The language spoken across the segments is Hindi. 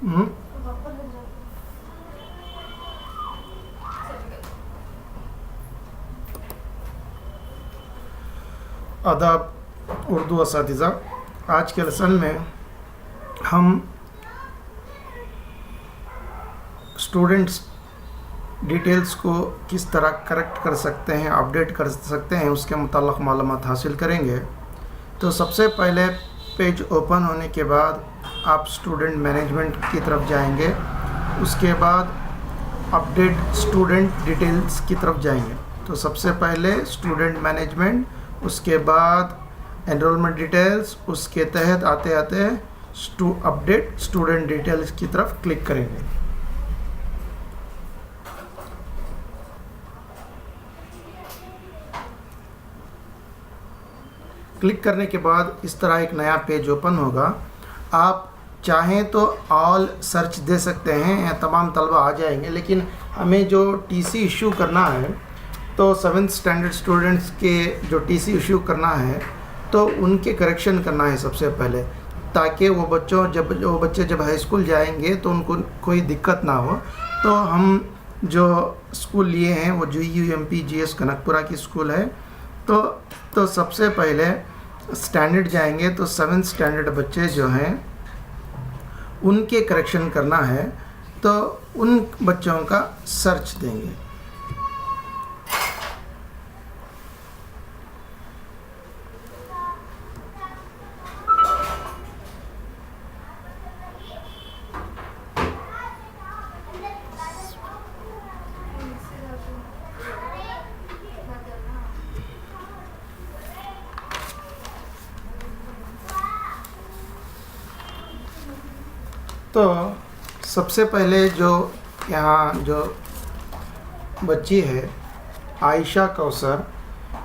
हम्म, आदाब उर्दू असातिज़ा। आज के लेसन में हम स्टूडेंट्स डिटेल्स को किस तरह करेक्ट कर सकते हैं, अपडेट कर सकते हैं, उसके मुताल्लिक़ मालूमात हासिल करेंगे। तो सबसे पहले पेज ओपन होने के बाद आप स्टूडेंट मैनेजमेंट की तरफ जाएंगे। उसके बाद अपडेट स्टूडेंट डिटेल्स की तरफ जाएंगे। तो सबसे पहले स्टूडेंट मैनेजमेंट, उसके बाद एनरोलमेंट डिटेल्स, उसके तहत आते आते अपडेट स्टूडेंट डिटेल्स की तरफ क्लिक करेंगे। क्लिक करने के बाद इस तरह एक नया पेज ओपन होगा। आप चाहें तो ऑल सर्च दे सकते हैं या तमाम तलबा आ जाएंगे, लेकिन हमें जो टीसी इशू करना है तो 7th स्टैंडर्ड स्टूडेंट्स के जो टीसी इशू करना है तो उनके करेक्शन करना है सबसे पहले, ताकि वो बच्चे जब हाई स्कूल जाएंगे तो उनको कोई दिक्कत ना हो। तो हम जो स्कूल लिए हैं वो JUMP कनकपुरा की स्कूल है। तो सबसे पहले स्टैंडर्ड जाएंगे तो 7th स्टैंडर्ड बच्चे जो हैं उनके करेक्शन करना है, तो उन बच्चों का सर्च देंगे। तो सबसे पहले जो यहाँ जो बच्ची है आयशा कौसर,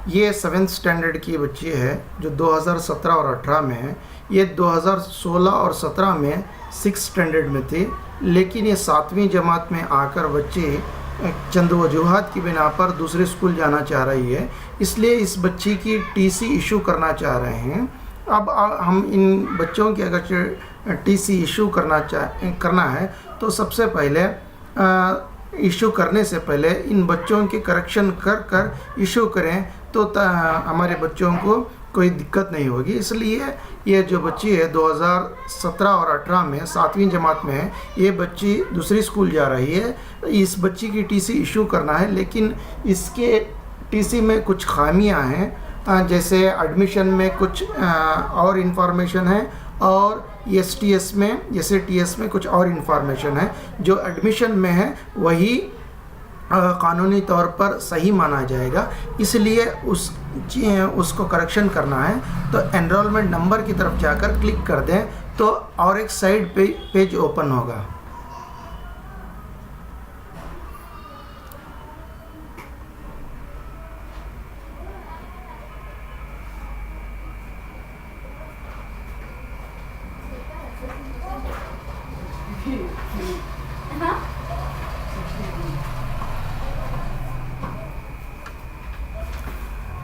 ये 7th स्टैंडर्ड की बच्ची है जो 2017 और 18 में है। ये 2016 और 17 में 6th स्टैंडर्ड में थी, लेकिन ये 7वीं जमात में आकर बच्ची चंद वजूहात की बिना पर दूसरे स्कूल जाना चाह रही है, इसलिए इस बच्ची की टीसी इशू करना चाह रहे हैं। अब हम इन बच्चों की अगर टीसी इशू करना है तो सबसे पहले इशू करने से पहले इन बच्चों के करेक्शन कर इशू करें तो हमारे बच्चों को कोई दिक्कत नहीं होगी। इसलिए ये जो बच्ची है 2017 और 18 में 7वीं जमात में है, ये बच्ची दूसरी स्कूल जा रही है। इस बच्ची की टीसी इशू करना है, लेकिन इसके टीसी में कुछ खामियां हैं, जैसे एडमिशन में कुछ और इन्फॉर्मेशन है और STS में जैसे TS में कुछ और इन्फॉर्मेशन है। जो एडमिशन में है वही कानूनी तौर पर सही माना जाएगा, इसलिए उसको करेक्शन करना है। तो एनरोलमेंट नंबर की तरफ जाकर क्लिक कर दें तो और एक साइड पेज ओपन होगा।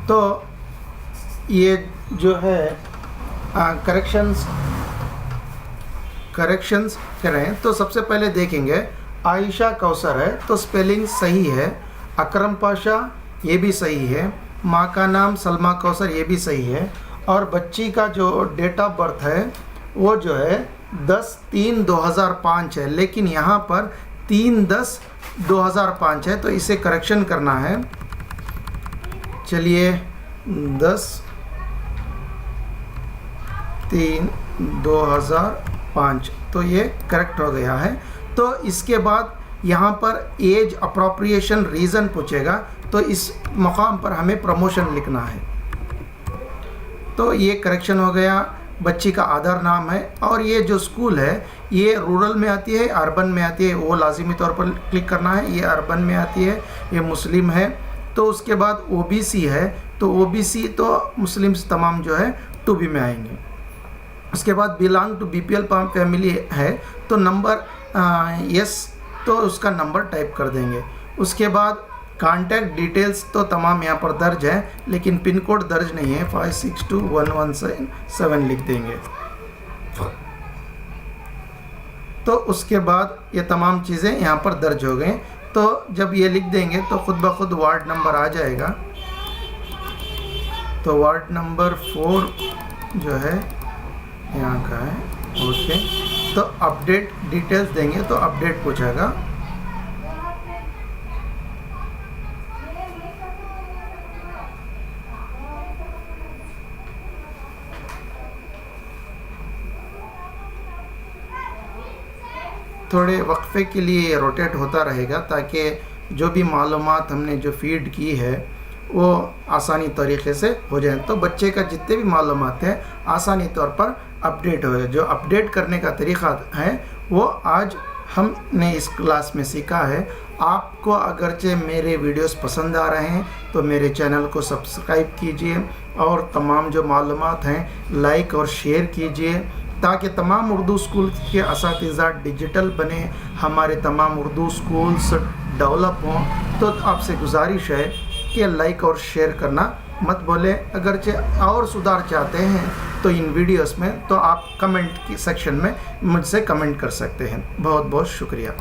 तो ये जो है करेक्शंस करें तो सबसे पहले देखेंगे आयशा कौसर है तो स्पेलिंग सही है, अकरम पाशा ये भी सही है, माँ का नाम सलमा कौसर ये भी सही है, और बच्ची का जो डेट ऑफ बर्थ है वो जो है 10/3/2005 है, लेकिन यहाँ पर 3/10/2005 है, तो इसे करेक्शन करना है। चलिए 10/3/2005 तो ये करेक्ट हो गया है। तो इसके बाद यहाँ पर एज अप्रोप्रिएशन रीज़न पूछेगा, तो इस मकाम पर हमें प्रमोशन लिखना है। तो ये करेक्शन हो गया। बच्ची का आधार नाम है, और ये जो स्कूल है ये रूरल में आती है अर्बन में आती है, वो लाजिमी तौर पर क्लिक करना है। ये अर्बन में आती है, ये मुस्लिम है। तो उसके बाद OBC है, तो OBC तो मुस्लिम्स तमाम जो है 2B में आएंगे। उसके बाद बिलोंग टू BPL फैमिली है, तो नंबर यस, तो उसका नंबर टाइप कर देंगे। उसके बाद कॉन्टैक्ट डिटेल्स तो तमाम यहाँ पर दर्ज है, लेकिन पिन कोड दर्ज नहीं है, 562117 लिख देंगे। तो उसके बाद ये तमाम चीज़ें यहाँ पर दर्ज हो गई। तो जब ये लिख देंगे तो ख़ुद ब खुद वार्ड नंबर आ जाएगा। तो वार्ड नंबर 4 जो है यहाँ का है। ओके, तो अपडेट डिटेल्स देंगे तो अपडेट पूछेगा। थोड़े वक्फे के लिए रोटेट होता रहेगा ताकि जो भी मालूमात हमने जो फीड की है वो आसानी तरीके से हो जाए। तो बच्चे का जितने भी मालूमात हैं आसानी तौर पर अपडेट हो जाए। जो अपडेट करने का तरीक़ा है वो आज हमने इस क्लास में सीखा है। आपको अगरचे मेरे वीडियोस पसंद आ रहे हैं तो मेरे चैनल को सब्सक्राइब कीजिए और तमाम जो मालूमात हैं लाइक और शेयर कीजिए ताकि तमाम उर्दू स्कूल के असातिज़ा डिजिटल बने, हमारे तमाम उर्दू स्कूल्स डेवलप हों। तो आपसे गुजारिश है कि लाइक और शेयर करना मत भूलें। अगरचे और सुधार चाहते हैं तो इन वीडियोस में तो आप कमेंट की सेक्शन में मुझसे कमेंट कर सकते हैं। बहुत बहुत शुक्रिया।